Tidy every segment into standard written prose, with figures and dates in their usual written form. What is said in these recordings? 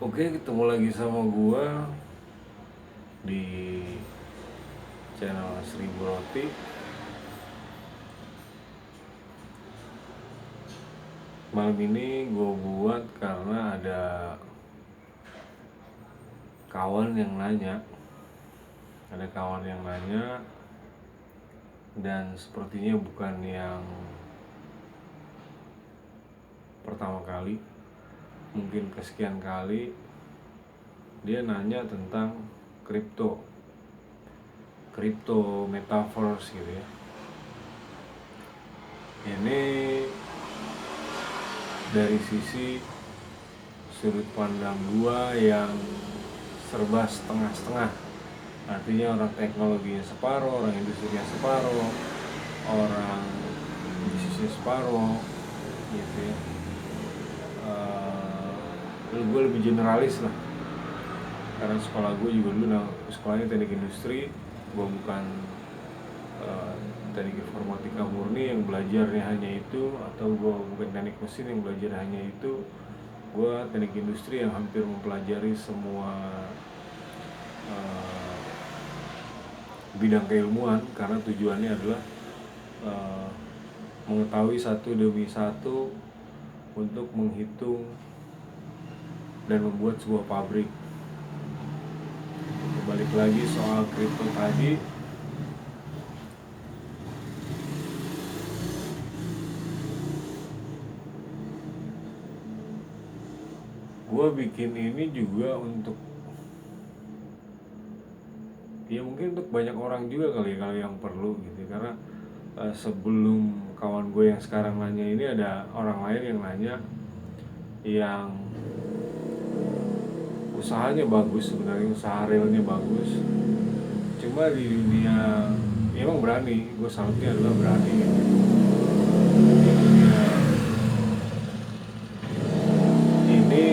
Oke, ketemu lagi sama gua di channel Seribu Roti. Malam ini gua buat karena ada kawan yang nanya. Dan sepertinya bukan yang pertama kali, mungkin kesekian kali dia nanya tentang kripto metaverse gitu ya. Ini dari sisi sudut pandang gua yang serba setengah-setengah. Artinya orang teknologinya separuh, orang industrinya separuh, orang bisnisnya separuh gitu ya. Gue lebih generalis lah, karena sekolah gue juga dulu sekolahnya teknik industri. Gue bukan teknik informatika murni yang belajarnya hanya itu, atau gue bukan teknik mesin yang belajar hanya itu. Gue teknik industri yang hampir mempelajari semua bidang keilmuan, karena tujuannya adalah mengetahui satu demi satu untuk menghitung dan membuat sebuah pabrik. Balik lagi soal kripto tadi, gue bikin ini juga untuk ya mungkin untuk banyak orang juga kali yang perlu gitu. Karena sebelum kawan gue yang sekarang nanya ini, ada orang lain yang nanya yang usahanya bagus, sebenarnya usaha realnya bagus, cuma di dunia ya emang berani. Gue salutnya adalah berani gitu. Di dunia ini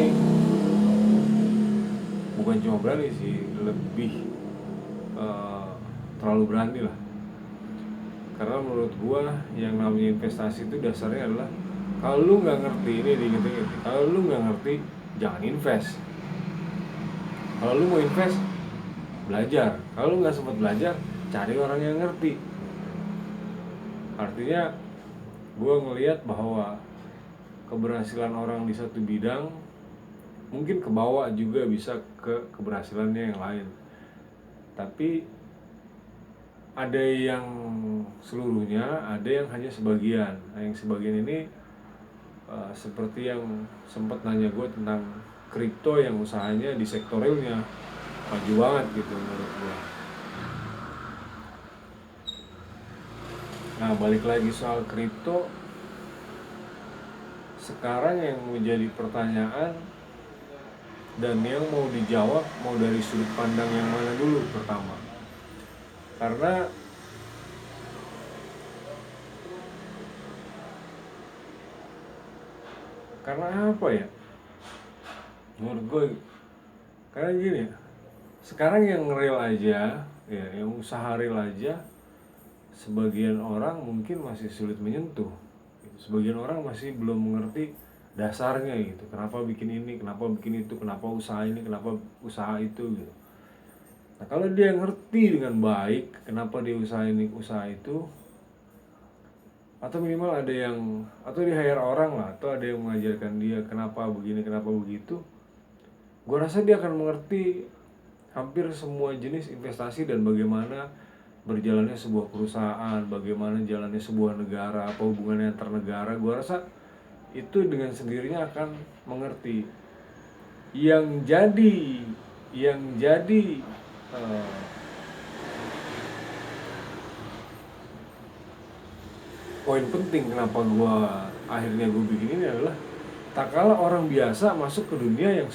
bukan cuma berani sih, lebih terlalu berani lah. Karena menurut gua yang namanya investasi itu dasarnya adalah, kalau lu nggak ngerti ini diinget-inget, kalau lu nggak ngerti jangan invest. Kalau lu mau invest, belajar. Kalau lu nggak sempat belajar, cari orang yang ngerti. Artinya gua ngelihat bahwa keberhasilan orang di satu bidang mungkin kebawa juga bisa ke keberhasilannya yang lain. Tapi ada yang seluruhnya, ada yang hanya sebagian. Nah, yang sebagian ini seperti yang sempat nanya gue tentang kripto yang usahanya di sektor realnya maju banget gitu menurut gue. Nah, balik lagi soal kripto, sekarang yang menjadi pertanyaan dan yang mau dijawab, mau dari sudut pandang yang mana dulu pertama? Karena apa ya? Menurut gue, karena gini, sekarang yang real aja, ya, yang usaha real aja, sebagian orang mungkin masih sulit menyentuh. Sebagian orang masih belum mengerti dasarnya gitu. Kenapa bikin ini, kenapa bikin itu, kenapa usaha ini, kenapa usaha itu gitu. Nah, kalau dia ngerti dengan baik kenapa dia usaha ini, usaha itu, atau minimal ada yang, atau di hire orang lah, atau ada yang mengajarkan dia kenapa begini, kenapa begitu, gue rasa dia akan mengerti hampir semua jenis investasi dan bagaimana berjalannya sebuah perusahaan, bagaimana jalannya sebuah negara, apa hubungannya antar negara. Gue rasa itu dengan sendirinya akan mengerti. Yang jadi poin penting kenapa akhirnya gue bikin ini adalah, tak kala orang biasa masuk ke dunia yang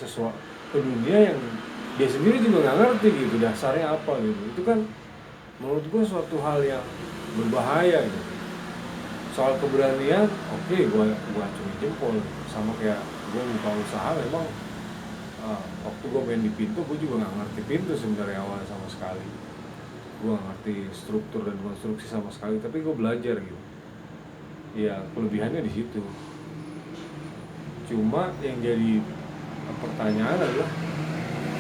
dia sendiri juga nggak ngerti gitu dasarnya apa gitu. Itu kan menurut gue suatu hal yang berbahaya gitu. Soal keberanian, oke, gue acungi jempol. Sama kayak gue buka usaha, memang waktu gue main di pintu, gue juga nggak ngerti pintu sebenarnya awalnya sama sekali. Gue nggak ngerti struktur dan konstruksi sama sekali, tapi gue belajar gitu. Ya kelebihannya di situ. Cuma yang jadi pertanyaan adalah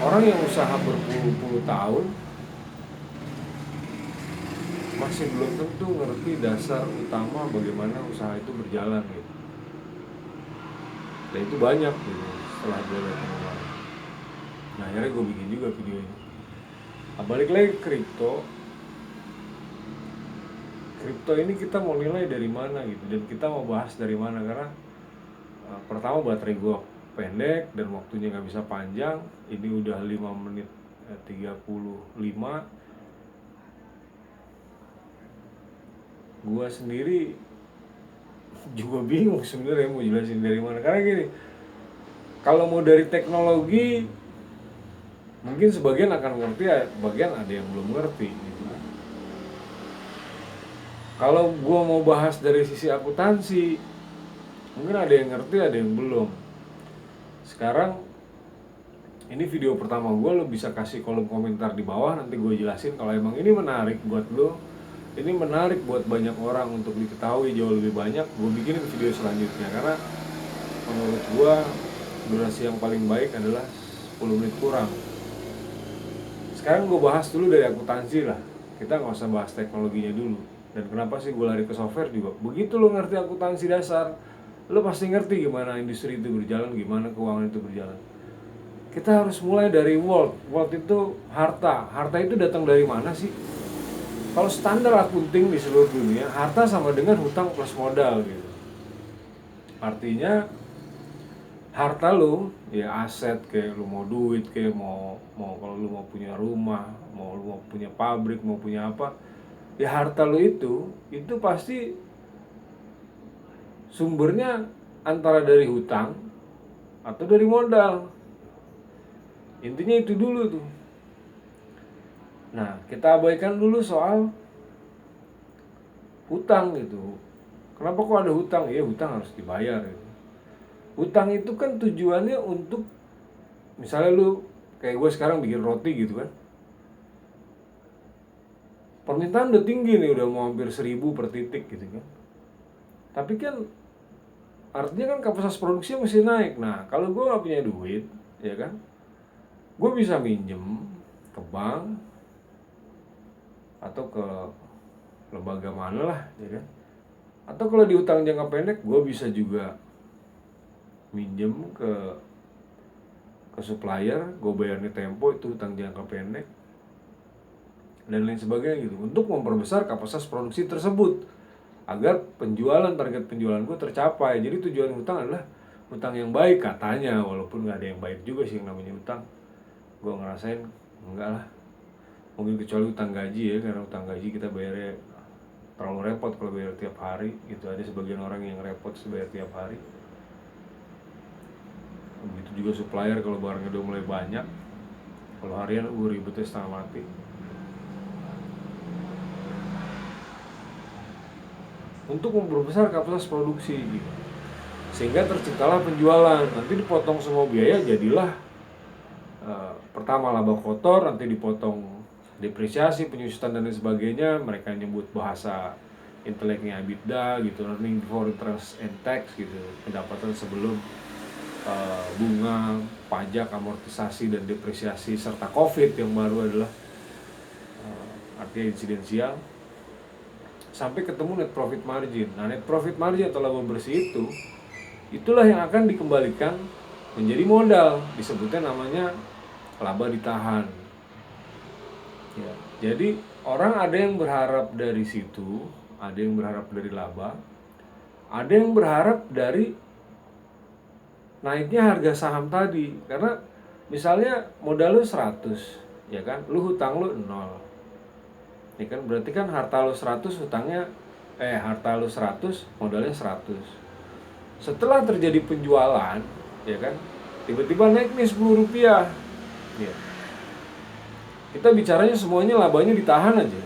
orang yang usaha berpuluh-puluh tahun masih belum tentu ngerti dasar utama bagaimana usaha itu berjalan gitu. Dan itu banyak gitu setelah gue lihat kemarin. Nah akhirnya gue bikin juga video ini. Nah, balik lagi ke kripto ini kita mau nilai dari mana gitu, dan kita mau bahas dari mana, karena pertama baterai gue pendek dan waktunya nggak bisa panjang. Ini udah 5 menit 35. Gue sendiri juga bingung sebenarnya mau jelasin dari mana, karena gini, kalau mau dari teknologi mungkin sebagian akan ngerti, bagian ada yang belum ngerti gitu. Kalau gue mau bahas dari sisi akuntansi, mungkin ada yang ngerti, ada yang belum. Sekarang ini video pertama gue, lo bisa kasih kolom komentar di bawah, nanti gue jelasin kalau emang ini menarik buat lo, ini menarik buat banyak orang untuk diketahui jauh lebih banyak, gue bikinin video selanjutnya. Karena menurut gue durasi yang paling baik adalah 10 menit kurang. Sekarang gue bahas dulu dari akuntansi lah, kita nggak usah bahas teknologinya dulu. Dan kenapa sih gue lari ke software juga, begitu lo ngerti akuntansi dasar, lo pasti ngerti gimana industri itu berjalan, gimana keuangan itu berjalan. Kita harus mulai dari wealth itu harta itu datang dari mana sih? Kalau standar akunting di seluruh dunia, harta sama dengan hutang plus modal gitu. Artinya harta lo, ya aset, kayak lo mau duit, kayak mau kalau lo mau punya rumah, mau lo mau punya pabrik, mau punya apa, ya harta lo itu pasti sumbernya antara dari hutang atau dari modal. Intinya itu dulu tuh. Nah, kita abaikan dulu soal hutang gitu. Kenapa kok ada hutang? Ya hutang harus dibayar gitu. Hutang itu kan tujuannya untuk, misalnya lu kayak gue sekarang bikin roti gitu kan, permintaan udah tinggi nih, udah mau hampir 1000 per titik gitu kan. Tapi kan artinya kan kapasitas produksi masih naik. Nah kalau gue gak punya duit, ya kan, gue bisa minjem ke bank atau ke lembaga mana lah, ya kan. Atau kalau di hutang jangka pendek, gue bisa juga minjem ke supplier, gue bayarnya tempo, itu hutang jangka pendek, dan lain sebagainya gitu, untuk memperbesar kapasitas produksi tersebut agar target penjualan gue tercapai. Jadi tujuan hutang adalah hutang yang baik katanya, walaupun nggak ada yang baik juga sih yang namanya hutang. Gue ngerasain enggak lah, mungkin kecuali hutang gaji ya, karena hutang gaji kita bayarnya terlalu repot kalau bayar tiap hari gitu. Ada sebagian orang yang repot bayar tiap hari. Begitu juga supplier, kalau barangnya udah mulai banyak, kalau harian ribetnya setengah mati. Untuk memperbesar kapasitas produksi gitu, sehingga terciptalah penjualan. Nanti dipotong semua biaya, jadilah pertama laba kotor, nanti dipotong depresiasi, penyusutan dan lain sebagainya. Mereka nyebut bahasa inteleknya EBITDA gitu, earning before interest and tax gitu, pendapatan sebelum bunga, pajak, amortisasi dan depresiasi, serta COVID yang baru adalah artinya insidensial, sampai ketemu net profit margin. Nah, net profit margin atau laba bersih itulah yang akan dikembalikan menjadi modal, disebutnya namanya laba ditahan. Ya, jadi orang ada yang berharap dari situ, ada yang berharap dari laba, ada yang berharap dari naiknya harga saham tadi. Karena misalnya modal lu 100, ya kan, lu hutang lu 0, ya kan, berarti kan harta lu 100, harta lu 100, modalnya 100. Setelah terjadi penjualan, ya kan, tiba-tiba naik nih 10 rupiah, ya. Kita bicaranya semuanya labanya ditahan aja,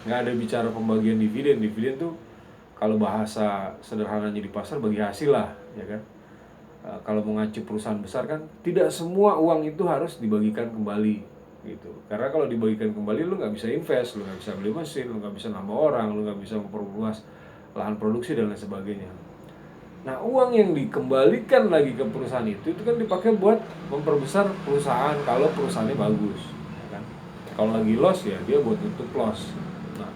nggak ada bicara pembagian dividen. Dividen tuh kalau bahasa sederhananya di pasar bagi hasil lah, ya kan. Kalau mengacu perusahaan besar kan tidak semua uang itu harus dibagikan kembali gitu. Karena kalau dibagikan kembali lu nggak bisa invest, lu nggak bisa beli mesin, lu nggak bisa nambah orang, lu nggak bisa memperluas lahan produksi dan lain sebagainya. Nah, uang yang dikembalikan lagi ke perusahaan itu kan dipakai buat memperbesar perusahaan kalau perusahaannya bagus, ya kan? Kalau lagi loss ya dia buat nutup loss. Nah,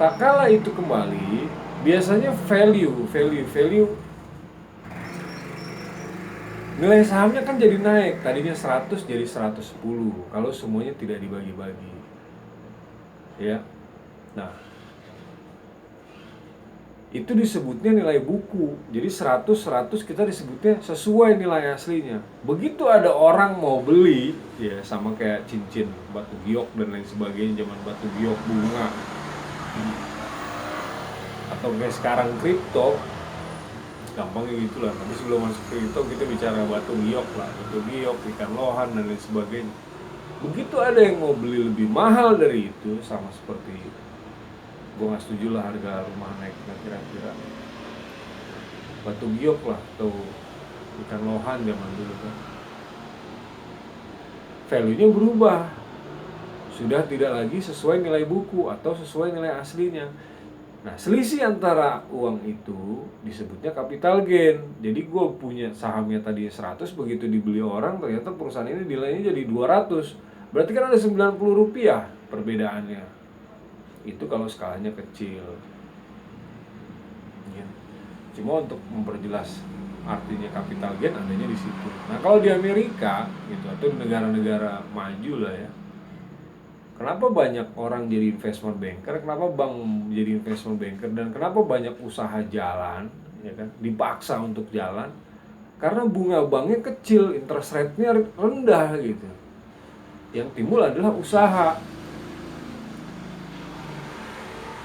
tak kala itu kembali, biasanya value nilai sahamnya kan jadi naik. Tadinya 100 jadi 110 kalau semuanya tidak dibagi-bagi. Ya. Nah, itu disebutnya nilai buku. Jadi 100 kita disebutnya sesuai nilai aslinya. Begitu ada orang mau beli, ya sama kayak cincin batu giok dan lain sebagainya, zaman batu giok bunga, atau kayak sekarang kripto, gampangnya gitulah. Tapi sebelum masuk kripto kita bicara batu giok lah, batu giok, ikan lohan dan lain sebagainya. Begitu ada yang mau beli lebih mahal dari itu, sama seperti gue nggak setuju lah harga rumah naik kira-kira batu giok lah atau ikan lohan zaman dulu kan, value-nya berubah, sudah tidak lagi sesuai nilai buku atau sesuai nilai aslinya. Nah, selisih antara uang itu disebutnya capital gain. Jadi gue punya sahamnya tadi 100, begitu dibeli orang ternyata perusahaan ini nilainya jadi 200. Berarti kan ada 90 rupiah perbedaannya. Itu kalau skalanya kecil. Ya. Cuma untuk memperjelas artinya capital gain adanya di situ. Nah, kalau di Amerika gitu atau di negara-negara maju lah ya, kenapa banyak orang jadi investment banker? Kenapa bank jadi investment banker? Dan kenapa banyak usaha jalan, ya kan? Dipaksa untuk jalan karena bunga banknya kecil, interest rate-nya rendah gitu. Yang timbul adalah usaha.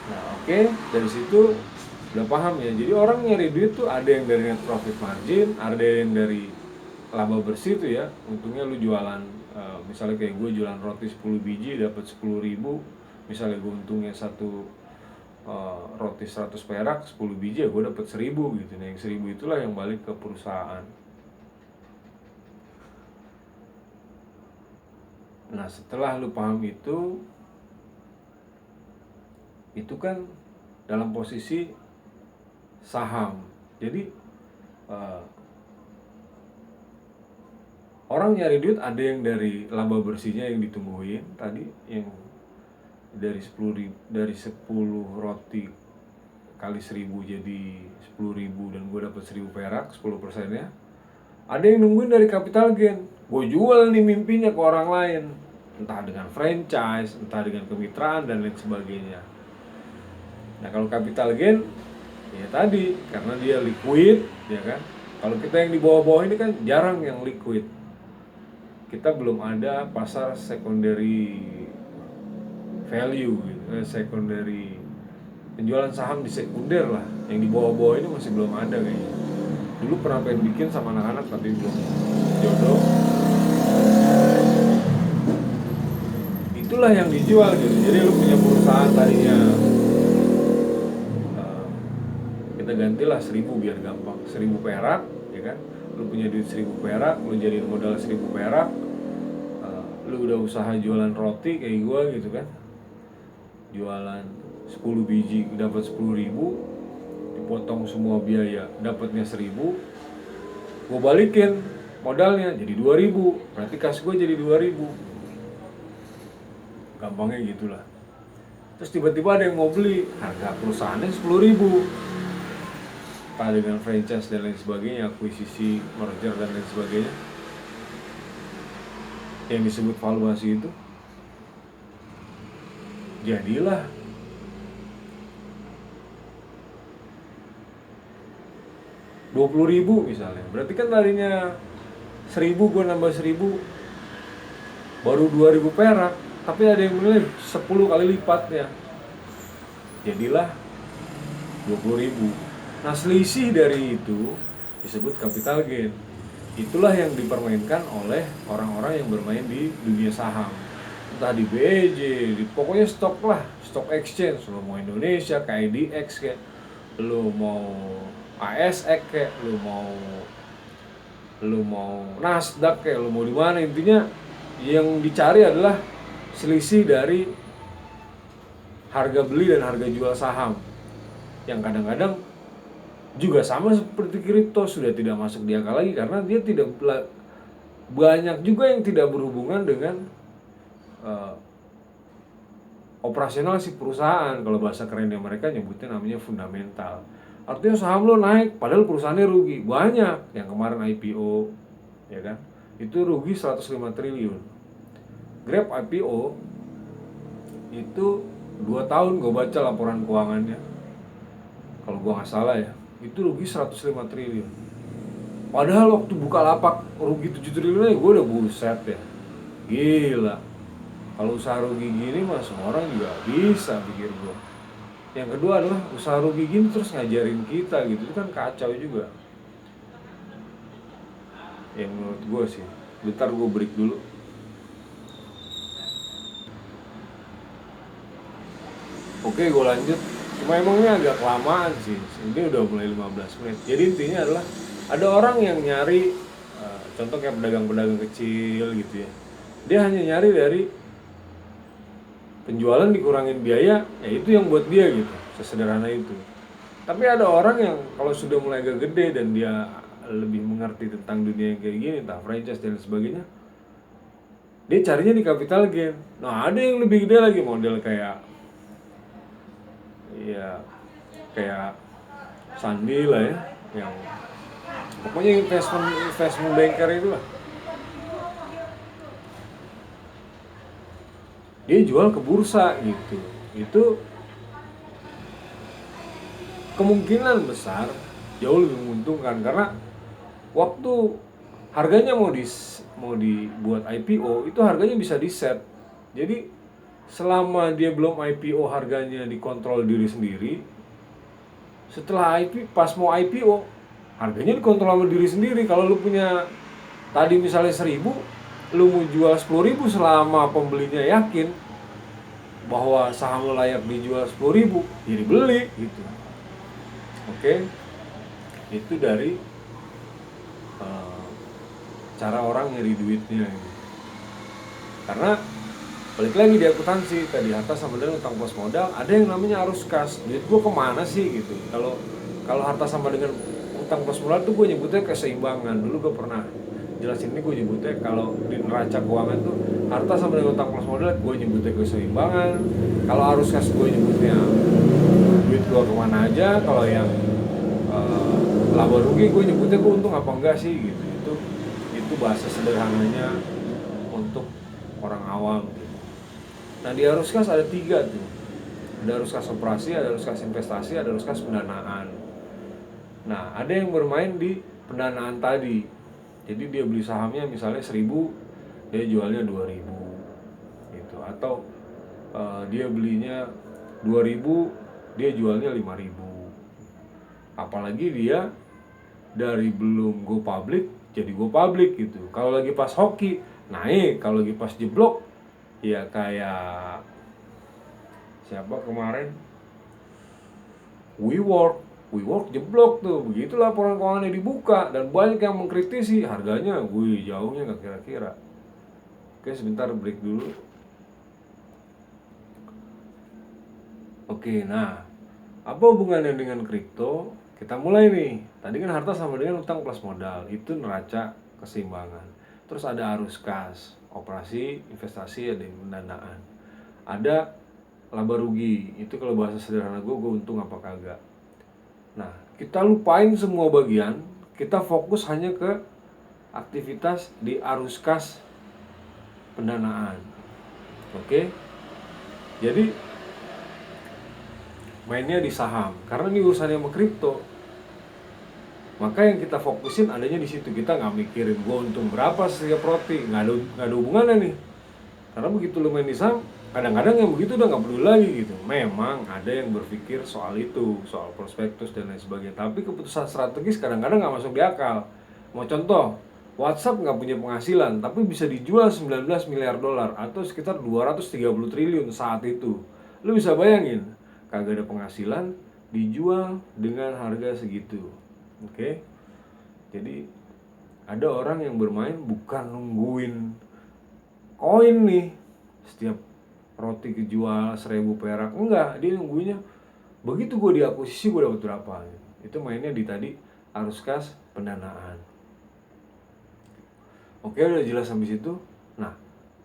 Nah, oke, dari situ udah paham ya. Jadi orang nyari duit tuh ada yang dari net profit margin, ada yang dari laba bersih tuh ya. Untungnya lu jualan, misalnya kayak gue jualan roti 10 biji dapat 10.000. Misalnya gue untungnya satu roti 100 perak, 10 biji ya gue dapat 1.000 gitu. Nah, yang 1.000 itulah yang balik ke perusahaan. Nah, setelah lu paham itu kan dalam posisi saham. Jadi orang nyari duit ada yang dari laba bersihnya yang ditungguin tadi, yang dari 10 roti kali 1.000 jadi 10.000 dan gue dapat 1.000 perak, 10%-nya. Ada yang nungguin dari capital gain. Gue jual nih mimpinya ke orang lain, entah dengan franchise, entah dengan kemitraan dan lain sebagainya. Nah, kalau capital gain ya tadi karena dia liquid, ya kan. Kalau kita yang di bawah-bawah ini kan jarang yang liquid. Kita belum ada pasar secondary value gitu, secondary penjualan saham di sekunder lah. Yang di bawah-bawah ini masih belum ada kayaknya. Dulu pernah pengen bikin sama anak-anak tapi belum jodoh. Itulah yang dijual gitu. Jadi lu punya perusahaan tadinya, kita gantilah 1.000 biar gampang, 1.000 perak, ya kan? Lu punya duit 1.000 perak, lu jadiin modal 1.000 perak, lu udah usaha jualan roti kayak gua gitu kan, jualan 10 biji dapat 10.000, dipotong semua biaya dapatnya 1.000, gua balikin modalnya jadi 2.000, berarti kas gua jadi 2.000, gampangnya gitulah. Terus tiba-tiba ada yang mau beli, harga perusahaannya 10.000, entah dengan franchise dan lain sebagainya, akuisisi, merger dan lain sebagainya, yang disebut valuasi itu. Jadilah $20.000 misalnya. Berarti kan tadinya 1.000, gue nambah 1.000 baru 2.000 perak, tapi ada yang beli 10 kali lipatnya, jadilah 20.000. Nah, selisih dari itu disebut capital gain. Itulah yang dipermainkan oleh orang-orang yang bermain di dunia saham, entah di BEJ, pokoknya stok lah, stock exchange. Lo mau Indonesia, KIDX kayak, lo mau ASX kayak, lo mau Nasdaq kayak, lo mau di mana, intinya yang dicari adalah selisih dari harga beli dan harga jual saham, yang kadang-kadang Juga sama seperti kripto, sudah tidak masuk di akal lagi karena dia tidak banyak juga yang tidak berhubungan dengan uh, operasional si perusahaan. Kalau bahasa kerennya mereka nyebutnya namanya fundamental. Artinya saham lo naik padahal perusahaannya rugi. Banyak yang kemarin IPO, ya kan? Itu rugi 105 triliun. Grab IPO itu 2 tahun gue baca laporan keuangannya. Kalau gue nggak salah ya, itu rugi 105 triliun. Padahal waktu buka lapak rugi 7 triliun aja gue udah buset ya. Gila. Kalau usaha rugi gini mah semua orang juga bisa, pikir gue. Yang kedua adalah usaha rugi gini terus ngajarin kita gitu, itu kan kacau juga. Yang menurut gue sih. Bentar gue break dulu. Oke, gue lanjut. Cuma emang ini agak kelamaan sih. Ini udah mulai 15 menit. Jadi intinya adalah ada orang yang nyari contoh kayak pedagang-pedagang kecil gitu ya. Dia hanya nyari dari penjualan dikurangin biaya, ya itu yang buat dia gitu. Sesederhana itu. Tapi ada orang yang kalau sudah mulai agak gede dan dia lebih mengerti tentang dunia yang kayak gini, entah franchise dan sebagainya, dia carinya di capital gain. Nah, ada yang lebih gede lagi, model kayak ya kayak Sandi lah ya, yang pokoknya investment banker itu lah. Dia jual ke bursa gitu. Itu kemungkinan besar jauh lebih menguntungkan karena waktu harganya mau dibuat IPO itu harganya bisa di set. Jadi selama dia belum IPO harganya dikontrol diri sendiri. Setelah IPO, pas mau IPO harganya dikontrol sama diri sendiri. Kalau lu punya tadi misalnya 1.000, lu mau jual 10.000 selama pembelinya yakin bahwa saham lu layak dijual 10.000, jadi beli gitu. Oke, itu dari uh, cara orang nyari duitnya gitu. Karena balik lagi di akuntansi tadi, harta sama dengan utang pos modal, ada yang namanya arus kas. Duit gue kemana sih gitu. Kalau harta sama dengan utang pos modal tuh gue nyebutnya keseimbangan. Dulu gue pernah jelasin ini, gue nyebutnya kalau di neraca keuangan tuh harta sama dengan utang pos modal gue nyebutnya keseimbangan. Kalau arus kas gue nyebutnya duit gue kemana aja. Kalau yang laba rugi gue nyebutnya gue untung apa enggak sih gitu. Itu bahasa sederhananya untuk orang awam gitu. Nah, di arus kas ada 3 tuh. Ada arus kas operasi, ada arus kas investasi, ada arus kas pendanaan. Nah, ada yang bermain di pendanaan tadi. Jadi dia beli sahamnya misalnya 1.000, dia jualnya 2.000 gitu. Atau dia belinya 2.000, dia jualnya 5.000. Apalagi dia dari belum go public jadi go public gitu. Kalau lagi pas hoki naik, kalau lagi pas jeblok ya kayak siapa kemarin, WeWork jeblok tuh. Begitu laporan keuangannya dibuka dan banyak yang mengkritisi harganya, jauhnya nggak kira-kira. Oke, sebentar break dulu. Oke, nah apa hubungannya dengan kripto? Kita mulai nih. Tadi kan harta sama dengan utang plus modal, itu neraca keseimbangan. Terus ada arus kas, operasi, investasi, ada pendanaan. Ada laba rugi, itu kalau bahasa sederhana gue untung apa kagak. Nah, kita lupain semua bagian, kita fokus hanya ke aktivitas di arus kas pendanaan. Oke? Jadi mainnya di saham, karena ini urusannya sama kripto. Maka yang kita fokusin adanya di situ. Kita nggak mikirin gue untung berapa setiap roti, nggak ada hubungannya nih. Karena begitu lu main di saham, kadang-kadang yang begitu udah nggak peduli lagi gitu. Memang ada yang berpikir soal itu, soal prospektus dan lain sebagainya. Tapi keputusan strategis kadang-kadang nggak masuk di akal. Mau contoh, WhatsApp nggak punya penghasilan, tapi bisa dijual 19 miliar dolar atau sekitar 230 triliun saat itu. Lu bisa bayangin, kagak ada penghasilan, dijual dengan harga segitu. Oke? Jadi ada orang yang bermain bukan nungguin koin nih, setiap roti kejual 1.000 perak, enggak, dia nungguinnya begitu gue diakuisisi gue dapat berapa. Itu mainnya di tadi arus kas pendanaan. Oke, udah jelas sampai situ. Nah,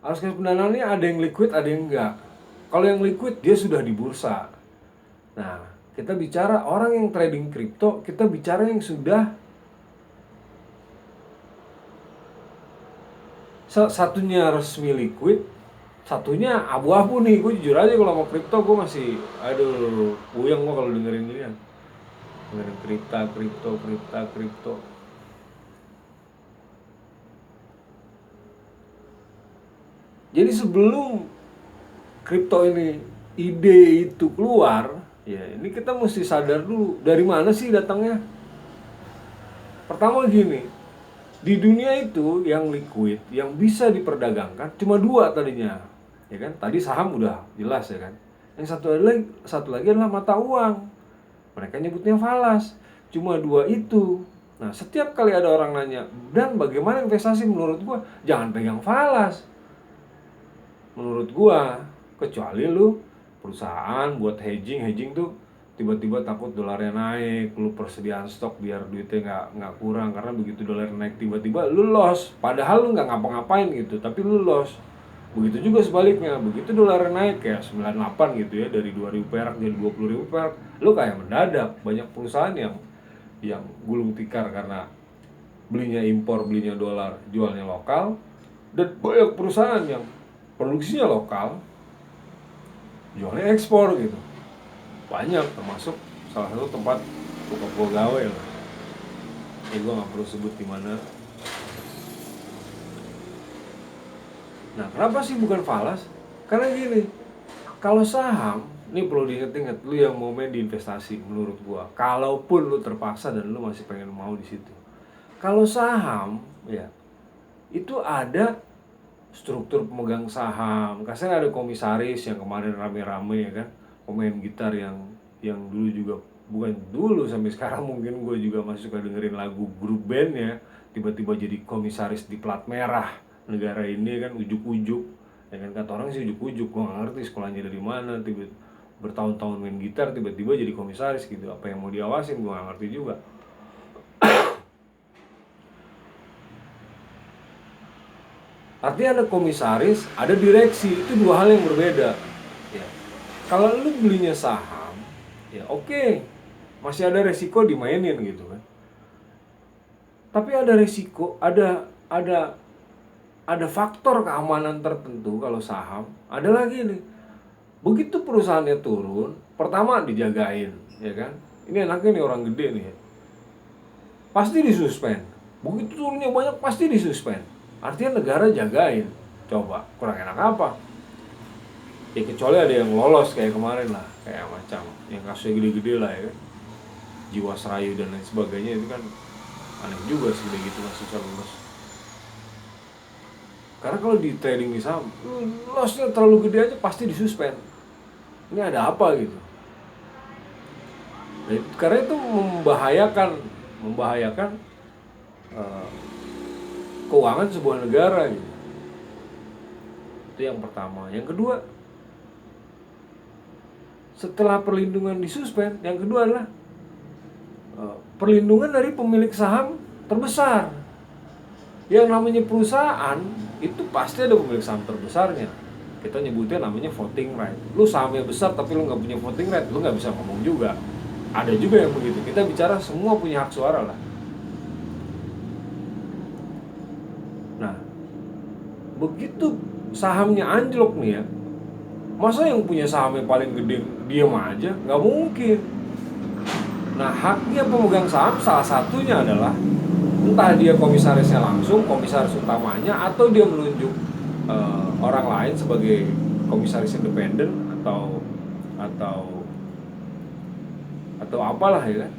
arus kas pendanaan ini ada yang liquid, ada yang enggak. Kalau yang liquid dia sudah di bursa. Nah, kita bicara orang yang trading kripto, kita bicara yang sudah satunya resmi liquid, satunya abu-abu nih. Gue jujur aja kalau mau kripto gue masih puyeng gue kalau dengerin gini kan. Dengerin kripto. Jadi sebelum kripto ini ide itu keluar, ya ini kita mesti sadar dulu dari mana sih datangnya. Pertama gini, di dunia itu yang liquid, yang bisa diperdagangkan cuma dua tadinya, ya kan? Tadi saham udah jelas ya kan. Yang satu lagi adalah mata uang. Mereka nyebutnya falas. Cuma dua itu. Nah, setiap kali ada orang nanya, "Dan bagaimana investasi?" Menurut gua, jangan pegang falas. Menurut gua, kecuali lu perusahaan buat hedging tuh tiba-tiba takut dolarnya naik, lu persediaan stok biar duitnya nggak kurang, karena begitu dolar naik tiba-tiba lu loss, padahal lu nggak ngapa-ngapain gitu, tapi lu loss. Begitu juga sebaliknya, begitu dolar naik kayak 98 gitu ya, dari 2.000 perak jadi 20.000 perak, lu kayak mendadak. Banyak perusahaan yang gulung tikar karena belinya impor, belinya dolar, jualnya lokal, dan banyak perusahaan yang produksinya lokal, jualnya ekspor gitu. Banyak, termasuk salah satu tempat buka gua gawe lah. Gua nggak perlu sebut di mana. Nah, kenapa sih bukan falas? Karena gini, kalau saham, ini perlu diinget-inget, lu yang mau main di investasi, menurut gua, kalaupun lu terpaksa dan lu masih pengen mau di situ. Kalau saham, ya itu ada struktur pemegang saham. Kasarnya ada komisaris yang kemarin rame-rame ya kan, pemain gitar yang dulu juga, bukan dulu, sampai sekarang mungkin gue juga masih suka dengerin lagu grup band ya, tiba-tiba jadi komisaris di plat merah negara ini kan, ujuk-ujuk ya kan, kata orang sih ujuk-ujuk, gue gak ngerti sekolahnya dari mana, tiba-tiba bertahun-tahun main gitar tiba-tiba jadi komisaris gitu. Apa yang mau diawasin gue gak ngerti juga. Artinya ada komisaris, ada direksi, itu dua hal yang berbeda. Ya. Kalau lu belinya saham, ya oke, masih ada resiko dimainin gitu kan. Tapi ada resiko, ada faktor keamanan tertentu kalau saham. Ada lagi nih, begitu perusahaannya turun, pertama dijagain, ya kan. Ini enaknya nih orang gede nih, pasti disuspend. Begitu turunnya banyak, pasti disuspend. Artinya negara jagain. Coba, kurang enak apa? Ya kecuali ada yang lolos kayak kemarin lah, kayak macam yang kasusnya gede-gede lah ya kan, Jiwasraya dan lain sebagainya, itu kan aneh juga sih gitu masih bisa lolos. Karena kalau di trading di saham, lossnya terlalu gede aja pasti disuspend. Ini ada apa gitu? Karena itu membahayakan keuangan sebuah negara gitu. Itu yang pertama. Yang kedua, setelah perlindungan disuspend, yang kedua adalah perlindungan dari pemilik saham terbesar. Yang namanya perusahaan itu pasti ada pemilik saham terbesarnya. Kita nyebutnya namanya voting right. Lu sahamnya besar tapi lu nggak punya voting right, lu nggak bisa ngomong juga. Ada juga yang begitu. Kita bicara semua punya hak suara lah. Nah, begitu sahamnya anjlok nih ya, masa yang punya sahamnya paling gede diam aja? Nggak mungkin. Nah, haknya pemegang saham salah satunya adalah entah dia komisarisnya langsung, komisaris utamanya, atau dia menunjuk orang lain sebagai komisaris independen atau apalah ya kan.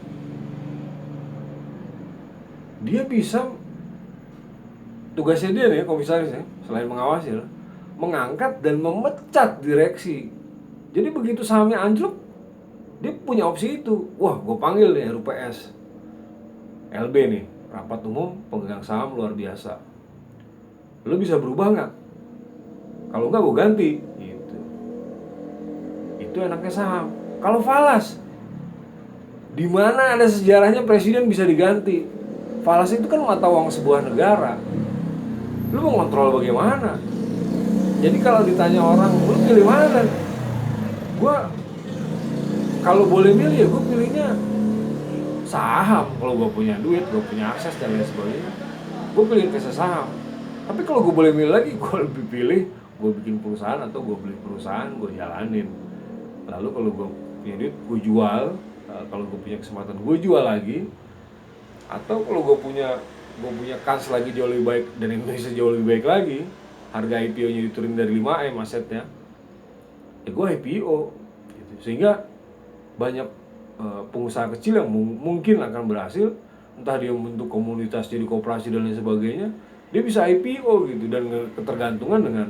Dia bisa, tugasnya dia nih komisarisnya, selain mengawasi, mengangkat dan memecat direksi. Jadi begitu sahamnya anjlok, dia punya opsi itu. Wah, gue panggil nih RUPS, LB nih, rapat umum pemegang saham luar biasa. Lo bisa berubah nggak? Kalau nggak, gue ganti. Gitu. Itu enaknya saham. Kalau falas, Di mana ada sejarahnya presiden bisa diganti? Falas itu kan mata uang sebuah negara. Lu mau kontrol bagaimana? Jadi kalau ditanya orang, lu pilih mana? Gue kalau boleh milih ya gue pilihnya saham. Kalau gue punya duit, gue punya akses dan lain sebagainya, gue pilih investasi saham. Tapi kalau gue boleh milih lagi, gue lebih pilih gue bikin perusahaan atau gue beli perusahaan, gue jalanin. Lalu kalau gue punya duit, gue jual. Kalau gue punya kesempatan, gue jual lagi. Atau kalau gue punya kans lagi jauh lebih baik dan Indonesia jauh lebih baik lagi, harga IPO-nya diturunin dari 5M asetnya, ya gue IPO gitu. Sehingga banyak pengusaha kecil yang mungkin akan berhasil, entah dia membentuk komunitas jadi koperasi dan lain sebagainya, dia bisa IPO gitu, dan ketergantungan dengan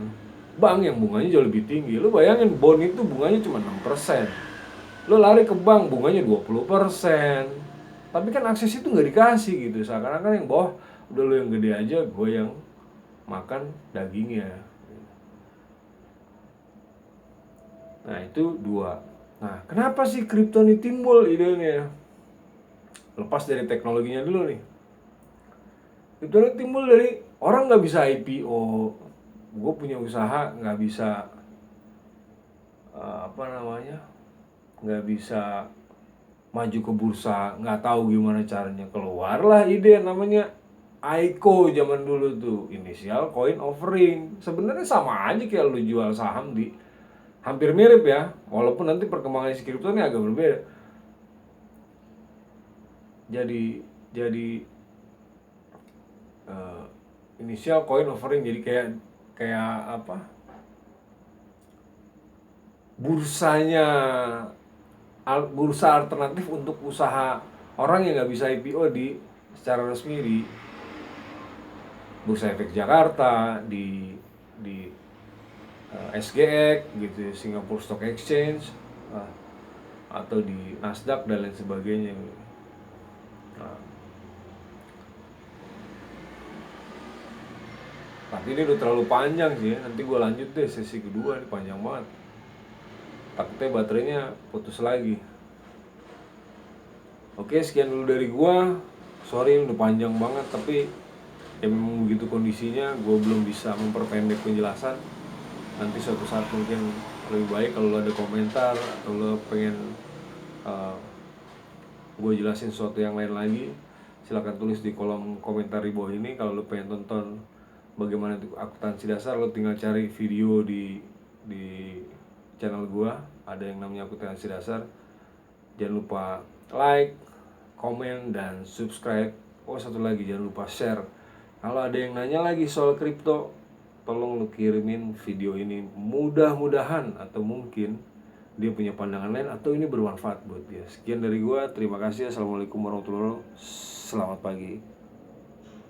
bank yang bunganya jauh lebih tinggi. Lo bayangin bond itu bunganya cuma 6%, lo lari ke bank bunganya 20%, tapi kan akses itu nggak dikasih gitu. Seakan-akan yang bawah udah lo yang gede aja, gue yang makan dagingnya. Nah itu dua. Nah kenapa sih kripto ini timbul idenya? Lepas dari teknologinya dulu nih, kripto ini timbul dari orang nggak bisa IPO. Gue punya usaha nggak bisa apa namanya, nggak bisa maju ke bursa, nggak tahu gimana caranya, keluarlah ide namanya ICO. Zaman dulu tuh, initial coin offering. Sebenarnya sama aja kayak lu jual saham, di hampir mirip ya, walaupun nanti perkembangan kripto ini agak berbeda. Jadi initial coin offering, jadi kayak apa, bursanya, bursa alternatif untuk usaha orang yang nggak bisa IPO di secara resmi di Bursa Efek Jakarta, di SGX gitu, Singapore Stock Exchange, atau di Nasdaq dan lain sebagainya. Nah, tapi ini udah terlalu panjang sih ya. Nanti gue lanjut deh sesi kedua, ini panjang banget. Takutnya baterainya putus lagi. Oke, sekian dulu dari gue. Sorry udah panjang banget, tapi ya memang begitu kondisinya. Gue belum bisa memperpendek penjelasan. Nanti suatu saat mungkin lebih baik kalau lo ada komentar atau lo pengen gue jelasin sesuatu yang lain lagi, silahkan tulis di kolom komentar di bawah ini. Kalau lo pengen tonton bagaimana itu akuntansi dasar, lo tinggal cari video di channel gue, ada yang namanya akuntansi dasar. Jangan lupa like, komen, dan subscribe. Oh satu lagi, jangan lupa share. Kalau ada yang nanya lagi soal kripto, tolong lu kirimin video ini. Mudah-mudahan atau mungkin dia punya pandangan lain atau ini bermanfaat buat dia. Sekian dari gua, terima kasih. Assalamualaikum warahmatullahi wabarakatuh. Selamat pagi.